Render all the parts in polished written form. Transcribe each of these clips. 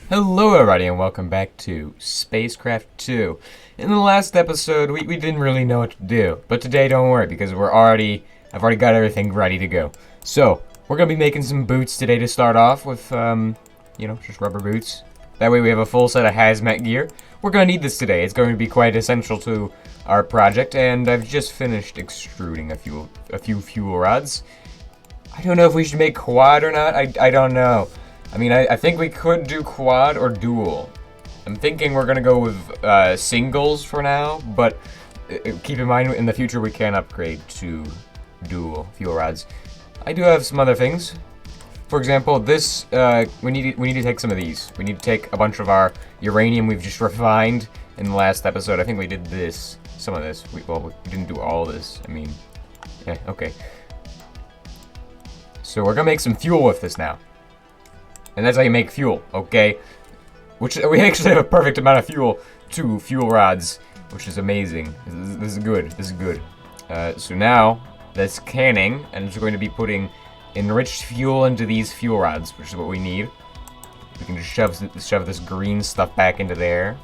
Hello everybody and welcome back to Spacecraft 2. In the last episode, we didn't really know what to do. But today, don't worry, because I've already got everything ready to go. So, we're going to be making some boots today to start off with, just rubber boots. That way we have a full set of hazmat gear. We're going to need this today. It's going to be quite essential to our project, and I've just finished extruding a few fuel rods. I don't know if we should make quad or not. I don't know. I mean, I think we could do quad or dual. I'm thinking we're going to go with singles for now, but keep in mind in the future we can upgrade to dual fuel rods. I do have some other things. For example, this, we need to take some of these. We need to take a bunch of our uranium we've just refined in the last episode. I think we did this, some of this. We didn't do all of this. I mean, yeah, okay. So we're going to make some fuel with this now. And that's how you make fuel, okay? Which, we actually have a perfect amount of fuel, 2 fuel rods, which is amazing. This is good, this is good. So now, that's canning, and it's going to be putting enriched fuel into these fuel rods, which is what we need. We can just shove this green stuff back into there.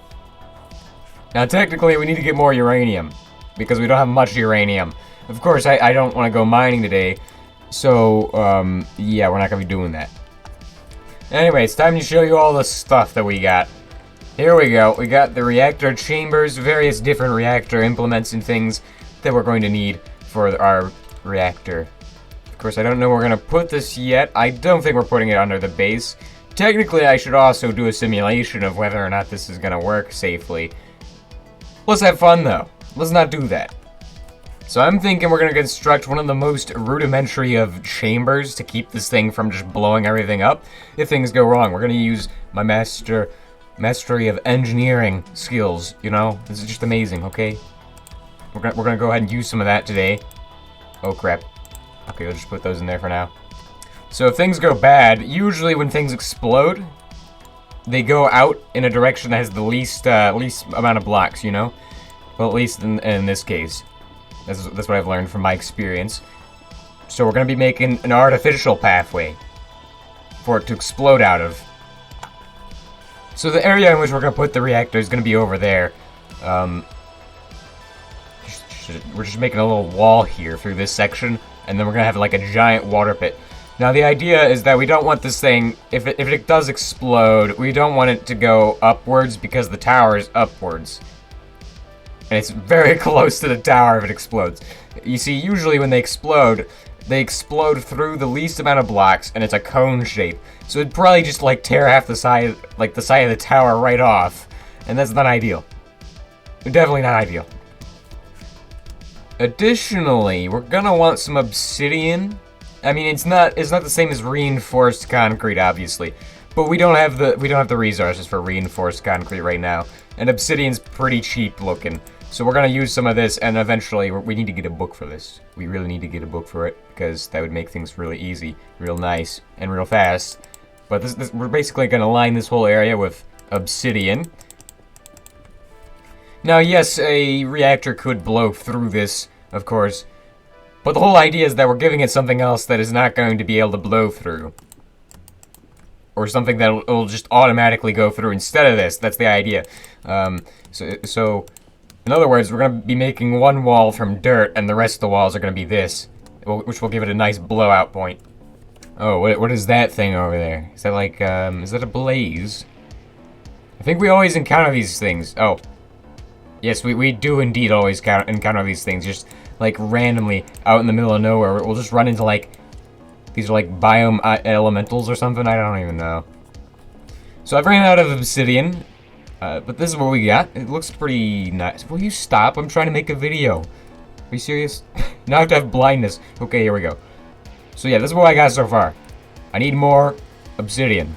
Now, technically, we need to get more uranium, because we don't have much uranium. Of course, I don't want to go mining today, so, yeah, we're not going to be doing that. Anyway, it's time to show you all the stuff that we got. Here we go. We got the reactor chambers, various different reactor implements and things that we're going to need for our reactor. Of course, I don't know where we're going to put this yet. I don't think we're putting it under the base. Technically, I should also do a simulation of whether or not this is going to work safely. Let's have fun, though. Let's not do that. So I'm thinking we're going to construct one of the most rudimentary of chambers to keep this thing from just blowing everything up if things go wrong. We're going to use my mastery of engineering skills, you know? This is just amazing, okay? We're going to go ahead and use some of that today. Oh, crap. Okay, let's just put those in there for now. So if things go bad, usually when things explode, they go out in a direction that has the least amount of blocks, you know? Well, at least in this case. That's what I've learned from my experience. So we're going to be making an artificial pathway for it to explode out of. So the area in which we're going to put the reactor is going to be over there. We're just making a little wall here through this section, and then we're going to have like a giant water pit. Now the idea is that we don't want this thing, if it does explode, we don't want it to go upwards because the tower is upwards. And it's very close to the tower if it explodes. You see, usually when they explode through the least amount of blocks, and it's a cone shape. So it'd probably just like tear half the side, like the side of the tower right off. And that's not ideal. Definitely not ideal. Additionally, we're gonna want some obsidian. I mean, it's not the same as reinforced concrete, obviously. But we don't have the resources for reinforced concrete right now. And obsidian's pretty cheap looking. So we're going to use some of this, and eventually we need to get a book for this. We really need to get a book for it, because that would make things really easy, real nice, and real fast. But we're basically going to line this whole area with obsidian. Now, yes, a reactor could blow through this, of course. But the whole idea is that we're giving it something else that is not going to be able to blow through. Or something that will just automatically go through instead of this. That's the idea. So, in other words, we're going to be making one wall from dirt, and the rest of the walls are going to be this, which will give it a nice blowout point. Oh, what is that thing over there? Is that like, is that a blaze? I think we always encounter these things. Oh. Yes, we do indeed always encounter these things, just like randomly out in the middle of nowhere. We'll just run into like, these are like biome elementals or something, I don't even know. So I've ran out of obsidian. But this is what we got. It looks pretty nice. Will you stop? I'm trying to make a video. Are you serious? Now I have to have blindness. Okay, here we go. So yeah, this is what I got so far. I need more obsidian.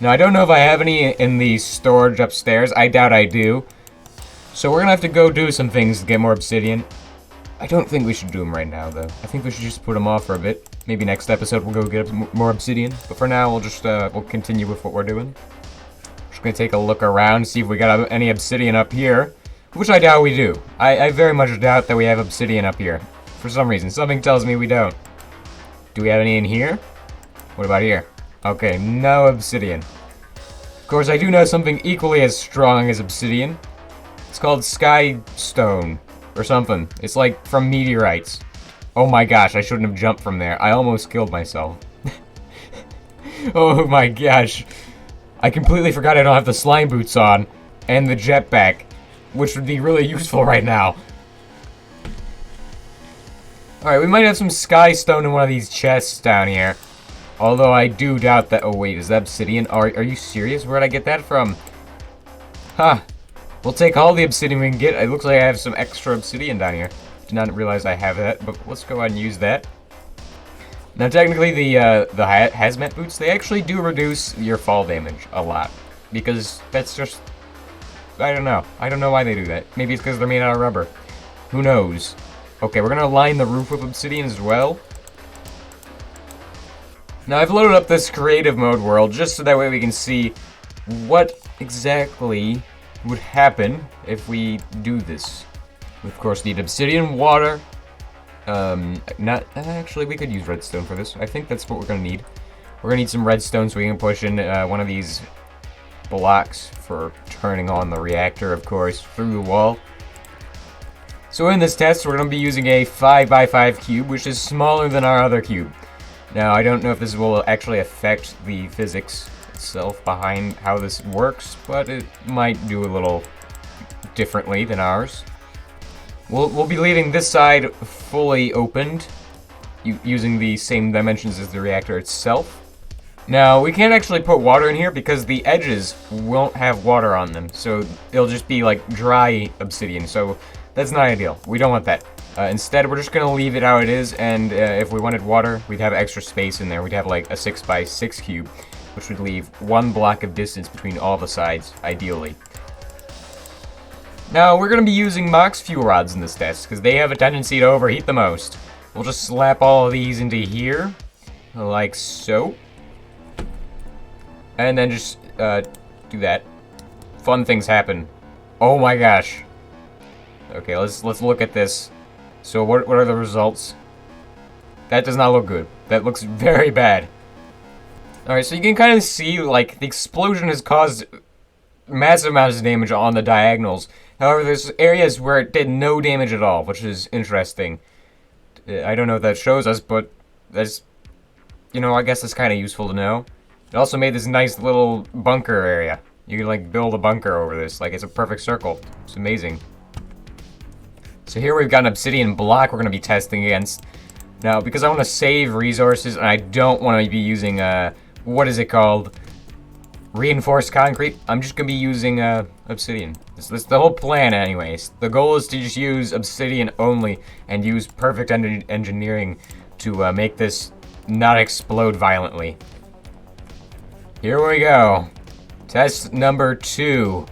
Now I don't know if I have any in the storage upstairs. I doubt I do. So we're gonna have to go do some things to get more obsidian. I don't think we should do them right now, though. I think we should just put them off for a bit. Maybe next episode we'll go get more obsidian. But for now, we'll just we'll continue with what we're doing. Gonna take a look around, see if we got any obsidian up here, which I doubt we do. I very much doubt that we have obsidian up here. For some reason, something tells me we don't. Do we have any in here? What about here? Okay, no obsidian. Of Of course, I do know something equally as strong as obsidian. It's called sky stone, or something. It's like from meteorites. Oh my gosh, I shouldn't have jumped from there. I almost killed myself. Oh my gosh. I completely forgot I don't have the slime boots on, and the jetpack, which would be really useful right now. Alright, we might have some sky stone in one of these chests down here. Although I do doubt that. Oh wait, is that obsidian? Are you serious? Where'd I get that from? Huh. We'll take all the obsidian we can get. It looks like I have some extra obsidian down here. Did not realize I have that, but let's go ahead and use that. Now technically the hazmat boots, they actually do reduce your fall damage a lot. Because that's just... I don't know. I don't know why they do that. Maybe it's because they're made out of rubber. Who knows? Okay, we're gonna line the roof with obsidian as well. Now I've loaded up this creative mode world just so that way we can see what exactly would happen if we do this. We of course need obsidian, water. Actually we could use redstone for this. I think that's what we're gonna need. We're gonna need some redstone so we can push in one of these blocks for turning on the reactor, of course, through the wall. So in this test, we're going to be using a 5x5 cube, which is smaller than our other cube. Now, I don't know if this will actually affect the physics itself behind how this works, but it might do a little differently than ours. We'll be leaving this side fully opened, using the same dimensions as the reactor itself. Now, we can't actually put water in here because the edges won't have water on them, so it'll just be like dry obsidian, so that's not ideal. We don't want that. Instead, we're just going to leave it how it is, and if we wanted water, we'd have extra space in there. We'd have like a 6x6 cube, which would leave one block of distance between all the sides, ideally. Now, we're going to be using Mox fuel rods in this test, because they have a tendency to overheat the most. We'll just slap all of these into here, like so. And then just do that. Fun things happen. Oh my gosh. Okay, let's look at this. So what are the results? That does not look good. That looks very bad. Alright, so you can kind of see, like, the explosion has caused massive amounts of damage on the diagonals. However, there's areas where it did no damage at all, which is interesting. I don't know what that shows us, but that's, you know, I guess that's kind of useful to know. It also made this nice little bunker area. You can, like, build a bunker over this. Like, it's a perfect circle. It's amazing. So here we've got an obsidian block we're going to be testing against. Now, because I want to save resources, and I don't want to be using, what is it called? Reinforced concrete. I'm just going to be using, obsidian. That's the whole plan, anyways. The goal is to just use obsidian only, and use perfect engineering to, make this not explode violently. Here we go. Test number 2.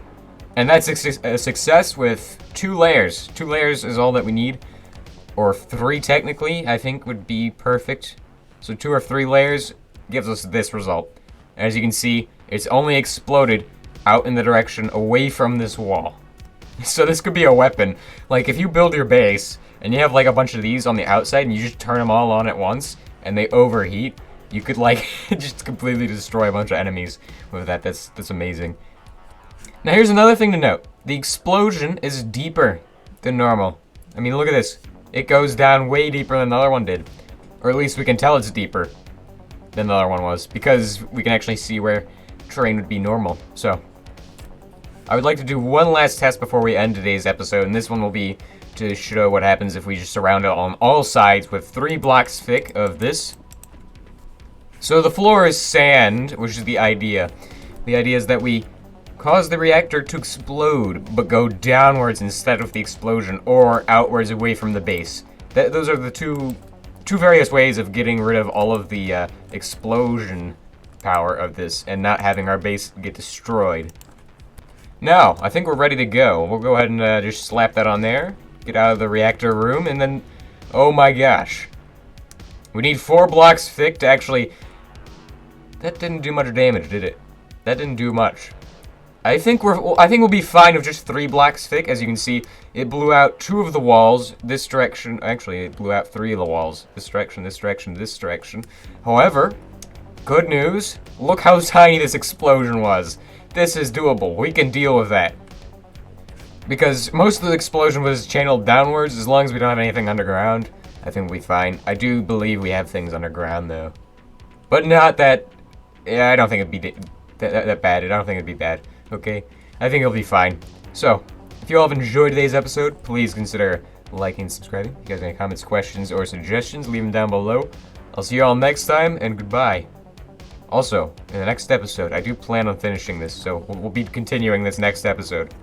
And that's a success with 2 layers. 2 layers is all that we need. Or 3 technically, I think would be perfect. So 2 or 3 layers gives us this result. As you can see, it's only exploded out in the direction away from this wall. So this could be a weapon. Like if you build your base and you have like a bunch of these on the outside and you just turn them all on at once and they overheat, you could like just completely destroy a bunch of enemies with that. That's amazing. Now here's another thing to note. The explosion is deeper than normal. I mean, look at this. It goes down way deeper than the other one did. Or at least we can tell it's deeper than the other one was, because we can actually see where terrain would be normal. So, I would like to do one last test before we end today's episode, and this one will be to show what happens if we just surround it on all sides with 3 blocks thick of this. So the floor is sand, which is the idea. The idea is that we cause the reactor to explode, but go downwards instead of the explosion, or outwards away from the base. Those are the two various ways of getting rid of all of the explosion power of this, and not having our base get destroyed. Now, I think we're ready to go. We'll go ahead and just slap that on there, get out of the reactor room, and then, oh my gosh. We need 4 blocks thick to actually... That didn't do much damage, did it? That didn't do much. I think we'll be fine with just 3 blocks thick. As you can see, it blew out 2 of the walls this direction. Actually, it blew out 3 of the walls. This direction, this direction, this direction. However, good news. Look how tiny this explosion was. this is doable. We can deal with that. Because most of the explosion was channeled downwards, as long as we don't have anything underground, I think we'll be fine. I do believe we have things underground, though. But not that... Yeah, I don't think it'd be that bad. I don't think it'd be bad, okay? I think it'll be fine. So, if you all have enjoyed today's episode, please consider liking and subscribing. If you guys have any comments, questions, or suggestions, leave them down below. I'll see you all next time, and goodbye. Also, in the next episode, I do plan on finishing this, so we'll be continuing this next episode.